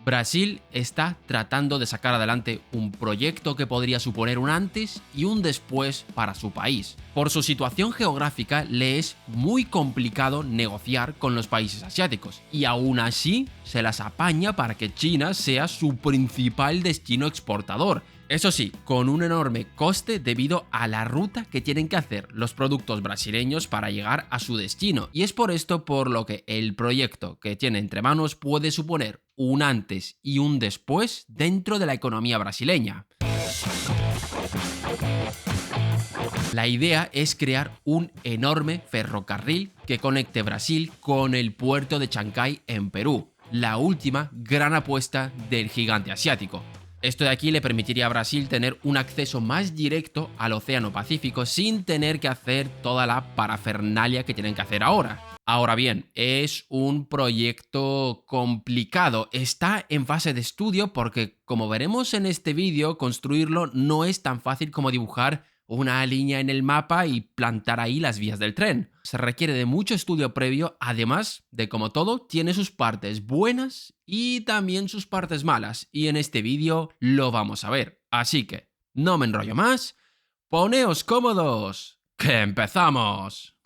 Brasil está tratando de sacar adelante un proyecto que podría suponer un antes y un después para su país. Por su situación geográfica le es muy complicado negociar con los países asiáticos y aún así se las apaña para que China sea su principal destino exportador. Eso sí, con un enorme coste debido a la ruta que tienen que hacer los productos brasileños para llegar a su destino. Y es por esto por lo que el proyecto que tiene entre manos puede suponer un antes y un después dentro de la economía brasileña. La idea es crear un enorme ferrocarril que conecte Brasil con el puerto de Chancay en Perú, la última gran apuesta del gigante asiático. Esto de aquí le permitiría a Brasil tener un acceso más directo al Océano Pacífico sin tener que hacer toda la parafernalia que tienen que hacer ahora. Ahora bien, es un proyecto complicado, está en fase de estudio porque, como veremos en este vídeo, construirlo no es tan fácil como dibujar una línea en el mapa y plantar ahí las vías del tren. Se requiere de mucho estudio previo, además de, como todo, tiene sus partes buenas y también sus partes malas, y en este vídeo lo vamos a ver. Así que, no me enrollo más, poneos cómodos, ¡que empezamos!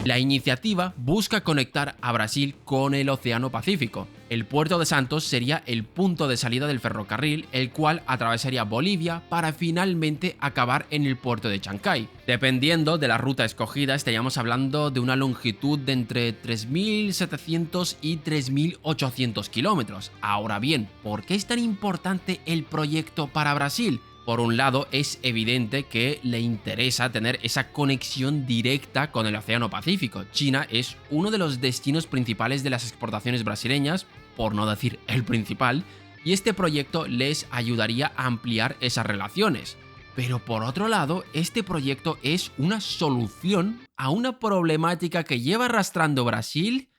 La iniciativa busca conectar a Brasil con el Océano Pacífico. El puerto de Santos sería el punto de salida del ferrocarril, el cual atravesaría Bolivia para finalmente acabar en el puerto de Chancay. Dependiendo de la ruta escogida, estaríamos hablando de una longitud de entre 3.700 y 3.800 kilómetros. Ahora bien, ¿por qué es tan importante el proyecto para Brasil? Por un lado, es evidente que le interesa tener esa conexión directa con el Océano Pacífico. China es uno de los destinos principales de las exportaciones brasileñas, por no decir el principal, y este proyecto les ayudaría a ampliar esas relaciones. Pero por otro lado, este proyecto es una solución a una problemática que lleva arrastrando Brasil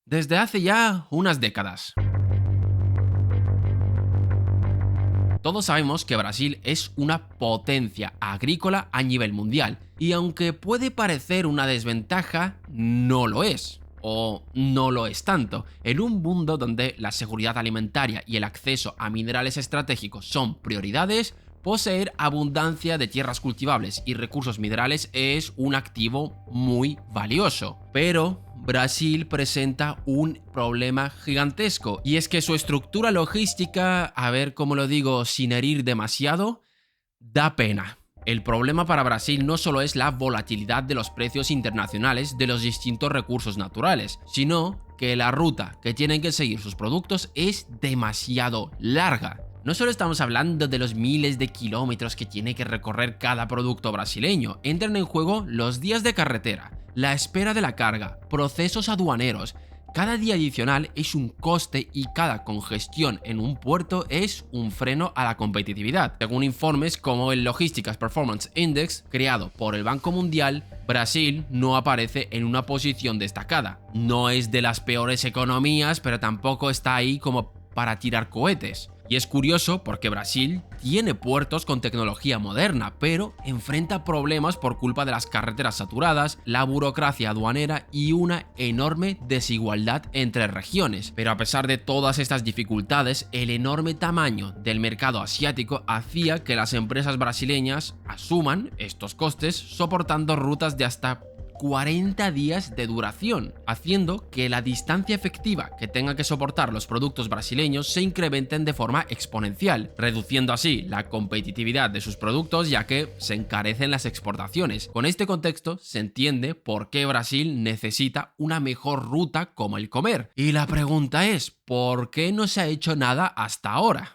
desde hace ya unas décadas. Todos sabemos que Brasil es una potencia agrícola a nivel mundial, y aunque puede parecer una desventaja, no lo es. O no lo es tanto. En un mundo donde la seguridad alimentaria y el acceso a minerales estratégicos son prioridades, poseer abundancia de tierras cultivables y recursos minerales es un activo muy valioso. Pero Brasil presenta un problema gigantesco, y es que su estructura logística, a ver cómo lo digo sin herir demasiado, da pena. El problema para Brasil no solo es la volatilidad de los precios internacionales de los distintos recursos naturales, sino que la ruta que tienen que seguir sus productos es demasiado larga. No solo estamos hablando de los miles de kilómetros que tiene que recorrer cada producto brasileño, entran en juego los días de carretera, la espera de la carga, procesos aduaneros. Cada día adicional es un coste y cada congestión en un puerto es un freno a la competitividad. Según informes como el Logistics Performance Index, creado por el Banco Mundial, Brasil no aparece en una posición destacada. No es de las peores economías, pero tampoco está ahí como para tirar cohetes. Y es curioso porque Brasil tiene puertos con tecnología moderna, pero enfrenta problemas por culpa de las carreteras saturadas, la burocracia aduanera y una enorme desigualdad entre regiones. Pero a pesar de todas estas dificultades, el enorme tamaño del mercado asiático hacía que las empresas brasileñas asuman estos costes soportando rutas de hasta 40 días de duración, haciendo que la distancia efectiva que tengan que soportar los productos brasileños se incrementen de forma exponencial, reduciendo así la competitividad de sus productos, ya que se encarecen las exportaciones. Con este contexto se entiende por qué Brasil necesita una mejor ruta como el comer. Y la pregunta es, ¿por qué no se ha hecho nada hasta ahora?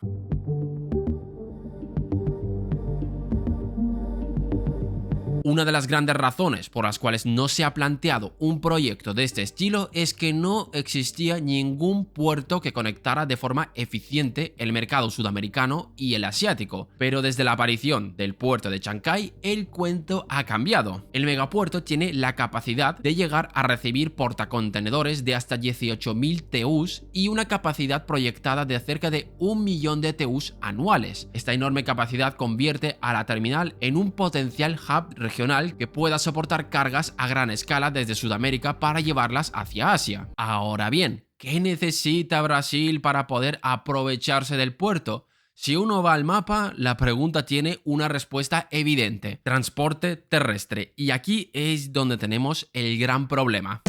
Una de las grandes razones por las cuales no se ha planteado un proyecto de este estilo es que no existía ningún puerto que conectara de forma eficiente el mercado sudamericano y el asiático. Pero desde la aparición del puerto de Chancay, el cuento ha cambiado. El megapuerto tiene la capacidad de llegar a recibir portacontenedores de hasta 18.000 TEUs y una capacidad proyectada de cerca de 1 millón de TEUs anuales. Esta enorme capacidad convierte a la terminal en un potencial hub regional regional que pueda soportar cargas a gran escala desde Sudamérica para llevarlas hacia Asia. Ahora bien, ¿qué necesita Brasil para poder aprovecharse del puerto? Si uno va al mapa, la pregunta tiene una respuesta evidente: transporte terrestre. Y aquí es donde tenemos el gran problema.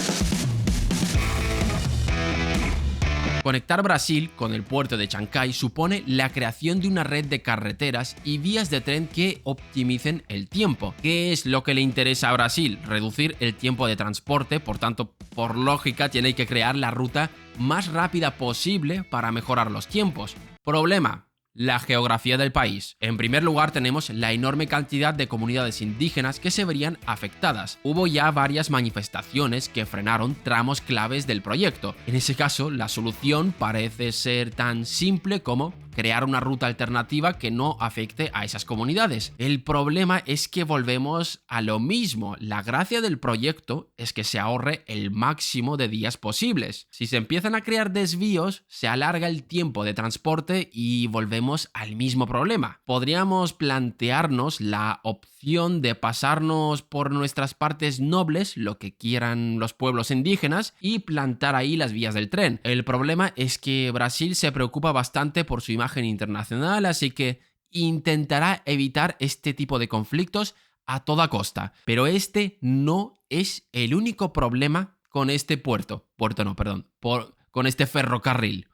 Conectar Brasil con el puerto de Chancay supone la creación de una red de carreteras y vías de tren que optimicen el tiempo. ¿Qué es lo que le interesa a Brasil? Reducir el tiempo de transporte, por tanto, por lógica, tiene que crear la ruta más rápida posible para mejorar los tiempos. Problema: la geografía del país. En primer lugar, tenemos la enorme cantidad de comunidades indígenas que se verían afectadas. Hubo ya varias manifestaciones que frenaron tramos claves del proyecto. En ese caso, la solución parece ser tan simple como crear una ruta alternativa que no afecte a esas comunidades. El problema es que volvemos a lo mismo. La gracia del proyecto es que se ahorre el máximo de días posibles. Si se empiezan a crear desvíos, se alarga el tiempo de transporte y volvemos al mismo problema. Podríamos plantearnos la opción de pasarnos por nuestras partes nobles, lo que quieran los pueblos indígenas, y plantar ahí las vías del tren. El problema es que Brasil se preocupa bastante por su imagen internacional, así que intentará evitar este tipo de conflictos a toda costa. Pero este no es el único problema con este con este ferrocarril.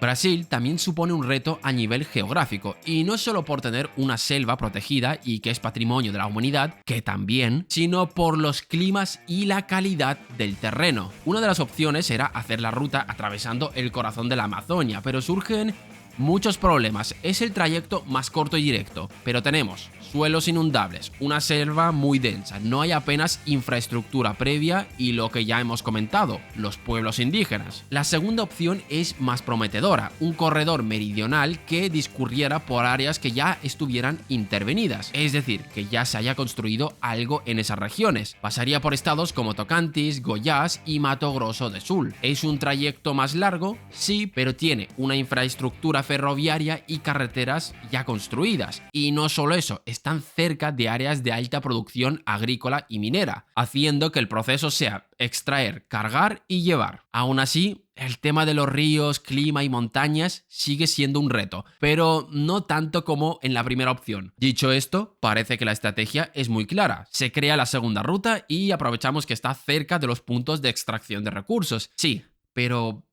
Brasil también supone un reto a nivel geográfico, y no solo por tener una selva protegida y que es patrimonio de la humanidad, que también, sino por los climas y la calidad del terreno. Una de las opciones era hacer la ruta atravesando el corazón de la Amazonia, pero surgen muchos problemas. Es el trayecto más corto y directo, pero tenemos suelos inundables, una selva muy densa, no hay apenas infraestructura previa y lo que ya hemos comentado, los pueblos indígenas. La segunda opción es más prometedora, un corredor meridional que discurriera por áreas que ya estuvieran intervenidas, es decir, que ya se haya construido algo en esas regiones. Pasaría por estados como Tocantins, Goiás y Mato Grosso do Sul. Es un trayecto más largo, sí, pero tiene una infraestructura ferroviaria y carreteras ya construidas. Y no solo eso, están cerca de áreas de alta producción agrícola y minera, haciendo que el proceso sea extraer, cargar y llevar. Aún así, el tema de los ríos, clima y montañas sigue siendo un reto, pero no tanto como en la primera opción. Dicho esto, parece que la estrategia es muy clara. Se crea la segunda ruta y aprovechamos que está cerca de los puntos de extracción de recursos. Sí, pero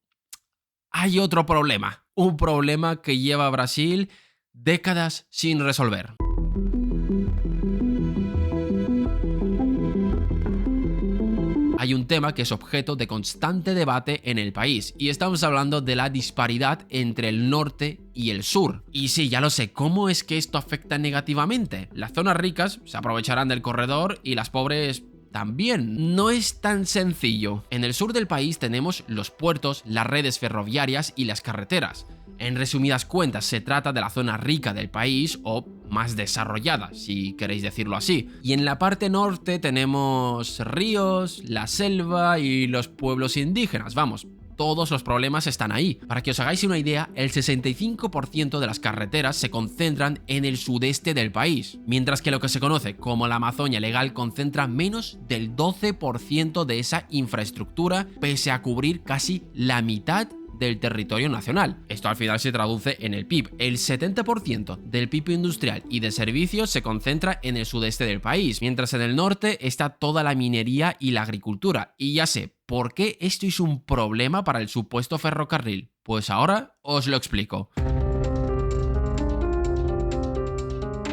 hay otro problema. Un problema que lleva a Brasil décadas sin resolver. Hay un tema que es objeto de constante debate en el país, y estamos hablando de la disparidad entre el norte y el sur. Y sí, ya lo sé, ¿cómo es que esto afecta negativamente? Las zonas ricas se aprovecharán del corredor y las pobres también. No es tan sencillo. En el sur del país tenemos los puertos, las redes ferroviarias y las carreteras. En resumidas cuentas, se trata de la zona rica del país, o más desarrollada, si queréis decirlo así. Y en la parte norte tenemos ríos, la selva y los pueblos indígenas. Vamos, todos los problemas están ahí. Para que os hagáis una idea, el 65% de las carreteras se concentran en el sudeste del país, mientras que lo que se conoce como la Amazonia legal concentra menos del 12% de esa infraestructura, pese a cubrir casi la mitad del territorio nacional. Esto al final se traduce en el PIB. El 70% del PIB industrial y de servicios se concentra en el sudeste del país, mientras en el norte está toda la minería y la agricultura. Y ya sé, ¿por qué esto es un problema para el supuesto ferrocarril? Pues ahora os lo explico.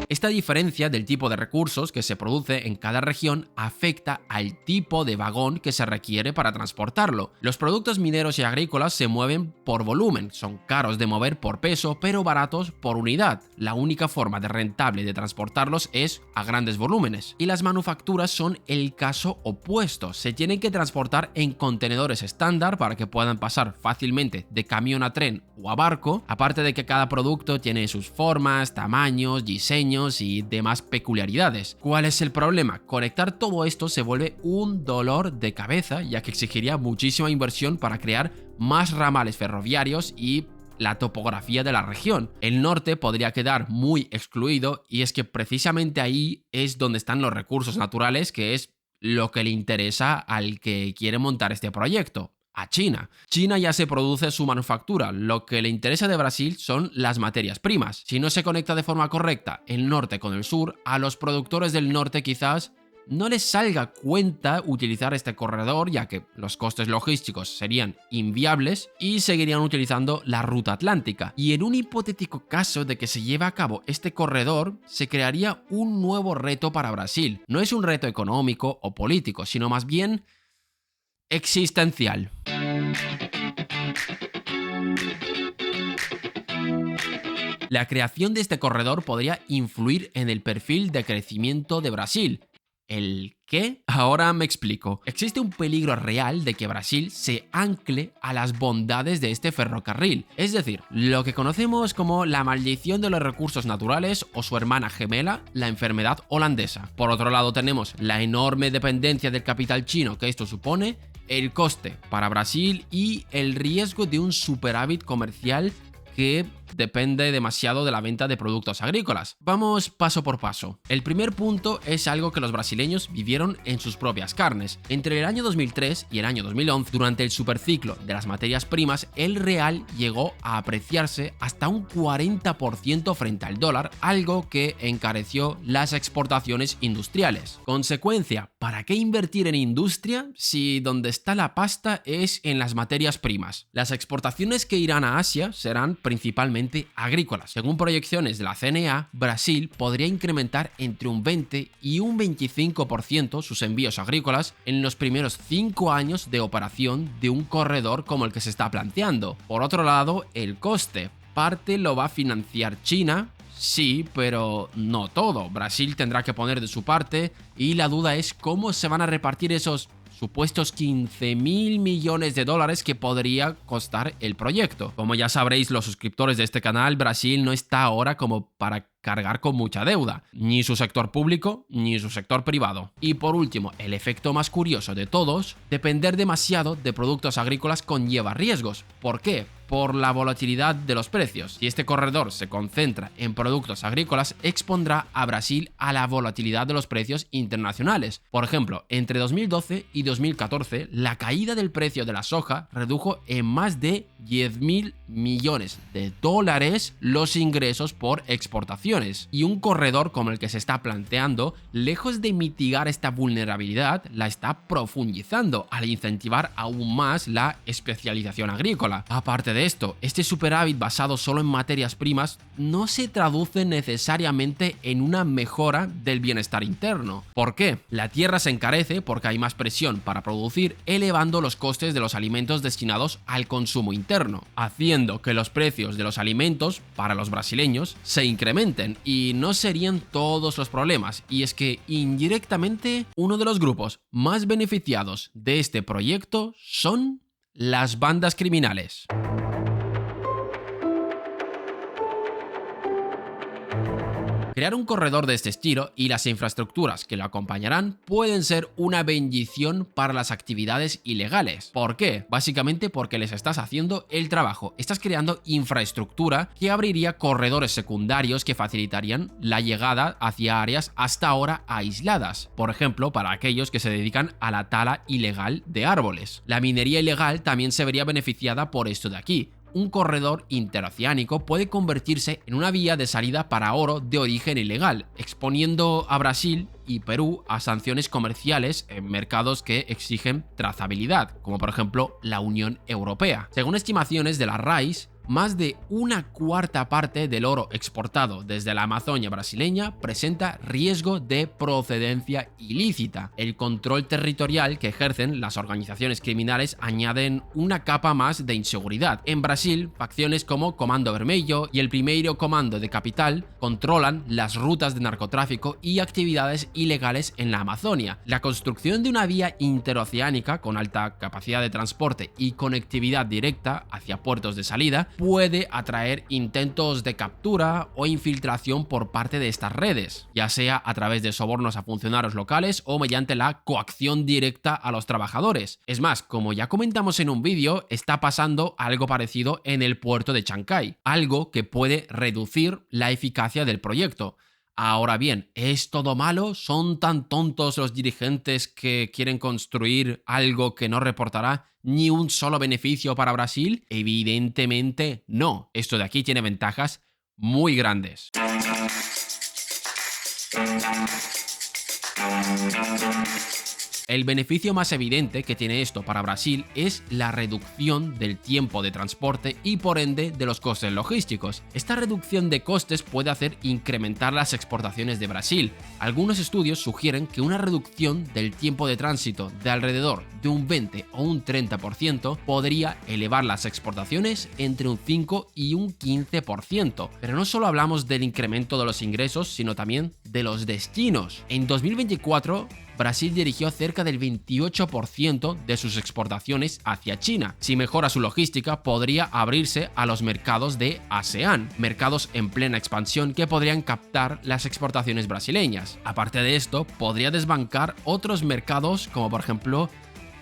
Esta diferencia del tipo de recursos que se produce en cada región afecta al tipo de vagón que se requiere para transportarlo. Los productos mineros y agrícolas se mueven por volumen, son caros de mover por peso, pero baratos por unidad. La única forma de rentable de transportarlos es a grandes volúmenes. Y las manufacturas son el caso opuesto. Se tienen que transportar en contenedores estándar para que puedan pasar fácilmente de camión a tren o a barco, aparte de que cada producto tiene sus formas, tamaños, diseños y demás peculiaridades. ¿Cuál es el problema? Conectar todo esto se vuelve un dolor de cabeza, ya que exigiría muchísima inversión para crear más ramales ferroviarios y la topografía de la región. El norte podría quedar muy excluido y es que precisamente ahí es donde están los recursos naturales, que es lo que le interesa al que quiere montar este proyecto. A China. China ya se produce su manufactura, lo que le interesa de Brasil son las materias primas. Si no se conecta de forma correcta el norte con el sur, a los productores del norte quizás no les salga cuenta utilizar este corredor, ya que los costes logísticos serían inviables y seguirían utilizando la ruta atlántica. Y en un hipotético caso de que se lleve a cabo este corredor, se crearía un nuevo reto para Brasil. No es un reto económico o político, sino más bien existencial. La creación de este corredor podría influir en el perfil de crecimiento de Brasil. ¿El qué? Ahora me explico. Existe un peligro real de que Brasil se ancle a las bondades de este ferrocarril, es decir, lo que conocemos como la maldición de los recursos naturales o su hermana gemela, la enfermedad holandesa. Por otro lado tenemos la enorme dependencia del capital chino que esto supone, el coste para Brasil y el riesgo de un superávit comercial que depende demasiado de la venta de productos agrícolas. Vamos paso por paso. El primer punto es algo que los brasileños vivieron en sus propias carnes. Entre el año 2003 y el año 2011, durante el superciclo de las materias primas, el real llegó a apreciarse hasta un 40% frente al dólar, algo que encareció las exportaciones industriales. Consecuencia, ¿para qué invertir en industria si donde está la pasta es en las materias primas? Las exportaciones que irán a Asia serán principalmente agrícolas. Según proyecciones de la CNA, Brasil podría incrementar entre un 20 y un 25% sus envíos agrícolas en los primeros 5 años de operación de un corredor como el que se está planteando. Por otro lado, el coste. Parte lo va a financiar China. Sí, pero no todo. Brasil tendrá que poner de su parte y la duda es cómo se van a repartir esos supuestos 15.000 millones de dólares que podría costar el proyecto. Como ya sabréis los suscriptores de este canal, Brasil no está ahora como para cargar con mucha deuda, ni su sector público ni su sector privado. Y por último, el efecto más curioso de todos, depender demasiado de productos agrícolas conlleva riesgos. ¿Por qué? Por la volatilidad de los precios. Si este corredor se concentra en productos agrícolas, expondrá a Brasil a la volatilidad de los precios internacionales. Por ejemplo, entre 2012 y 2014, la caída del precio de la soja redujo en más de 10.000 millones de dólares los ingresos por exportaciones. Y un corredor como el que se está planteando, lejos de mitigar esta vulnerabilidad, la está profundizando al incentivar aún más la especialización agrícola. Aparte de esto, este superávit basado solo en materias primas no se traduce necesariamente en una mejora del bienestar interno. ¿Por qué? La tierra se encarece porque hay más presión para producir, elevando los costes de los alimentos destinados al consumo interno, haciendo que los precios de los alimentos para los brasileños se incrementen, y no serían todos los problemas, y es que indirectamente uno de los grupos más beneficiados de este proyecto son las bandas criminales. Crear un corredor de este estilo y las infraestructuras que lo acompañarán pueden ser una bendición para las actividades ilegales. ¿Por qué? Básicamente porque les estás haciendo el trabajo. Estás creando infraestructura que abriría corredores secundarios que facilitarían la llegada hacia áreas hasta ahora aisladas. Por ejemplo, para aquellos que se dedican a la tala ilegal de árboles. La minería ilegal también se vería beneficiada por esto de aquí. Un corredor interoceánico puede convertirse en una vía de salida para oro de origen ilegal, exponiendo a Brasil y Perú a sanciones comerciales en mercados que exigen trazabilidad, como por ejemplo la Unión Europea. Según estimaciones de la RAIS, más de una cuarta parte del oro exportado desde la Amazonia brasileña presenta riesgo de procedencia ilícita. El control territorial que ejercen las organizaciones criminales añaden una capa más de inseguridad. En Brasil, facciones como Comando Vermelho y el Primeiro Comando de Capital controlan las rutas de narcotráfico y actividades ilegales en la Amazonia. La construcción de una vía interoceánica con alta capacidad de transporte y conectividad directa hacia puertos de salida puede atraer intentos de captura o infiltración por parte de estas redes, ya sea a través de sobornos a funcionarios locales o mediante la coacción directa a los trabajadores. Es más, como ya comentamos en un vídeo, está pasando algo parecido en el puerto de Chancay, algo que puede reducir la eficacia del proyecto. Ahora bien, ¿es todo malo? ¿Son tan tontos los dirigentes que quieren construir algo que no reportará ni un solo beneficio para Brasil? Evidentemente no. Esto de aquí tiene ventajas muy grandes. El beneficio más evidente que tiene esto para Brasil es la reducción del tiempo de transporte y por ende de los costes logísticos. Esta reducción de costes puede hacer incrementar las exportaciones de Brasil. Algunos estudios sugieren que una reducción del tiempo de tránsito de alrededor de un 20 o un 30% podría elevar las exportaciones entre un 5 y un 15%. Pero no solo hablamos del incremento de los ingresos, sino también de los destinos. En 2024, Brasil dirigió cerca del 28% de sus exportaciones hacia China. Si mejora su logística, podría abrirse a los mercados de ASEAN, mercados en plena expansión que podrían captar las exportaciones brasileñas. Aparte de esto, podría desbancar otros mercados como por ejemplo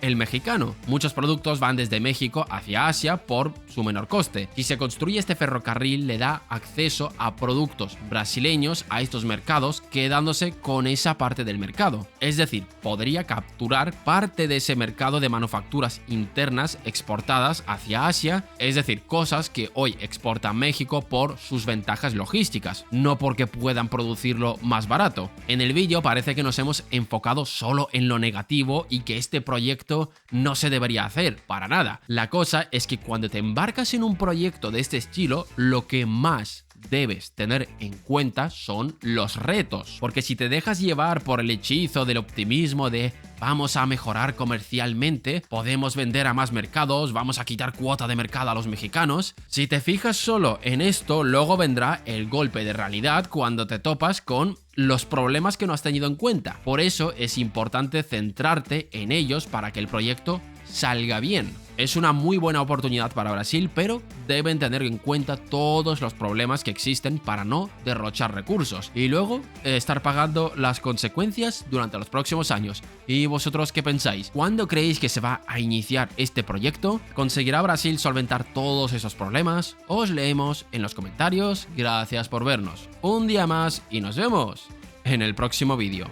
el mexicano. Muchos productos van desde México hacia Asia por su menor coste. Si se construye este ferrocarril, le da acceso a productos brasileños a estos mercados, quedándose con esa parte del mercado. Es decir, podría capturar parte de ese mercado de manufacturas internas exportadas hacia Asia, es decir, cosas que hoy exporta México por sus ventajas logísticas, no porque puedan producirlo más barato. En el vídeo parece que nos hemos enfocado solo en lo negativo y que este proyecto no se debería hacer, para nada. La cosa es que cuando te embarcas en un proyecto de este estilo, lo que más debes tener en cuenta son los retos, porque si te dejas llevar por el hechizo del optimismo de vamos a mejorar comercialmente, podemos vender a más mercados, vamos a quitar cuota de mercado a los mexicanos, si te fijas solo en esto, luego vendrá el golpe de realidad cuando te topas con los problemas que no has tenido en cuenta. Por eso es importante centrarte en ellos para que el proyecto salga bien. Es una muy buena oportunidad para Brasil, pero deben tener en cuenta todos los problemas que existen para no derrochar recursos y luego estar pagando las consecuencias durante los próximos años. ¿Y vosotros qué pensáis? ¿Cuándo creéis que se va a iniciar este proyecto? ¿Conseguirá Brasil solventar todos esos problemas? Os leemos en los comentarios. Gracias por vernos un día más y nos vemos en el próximo vídeo.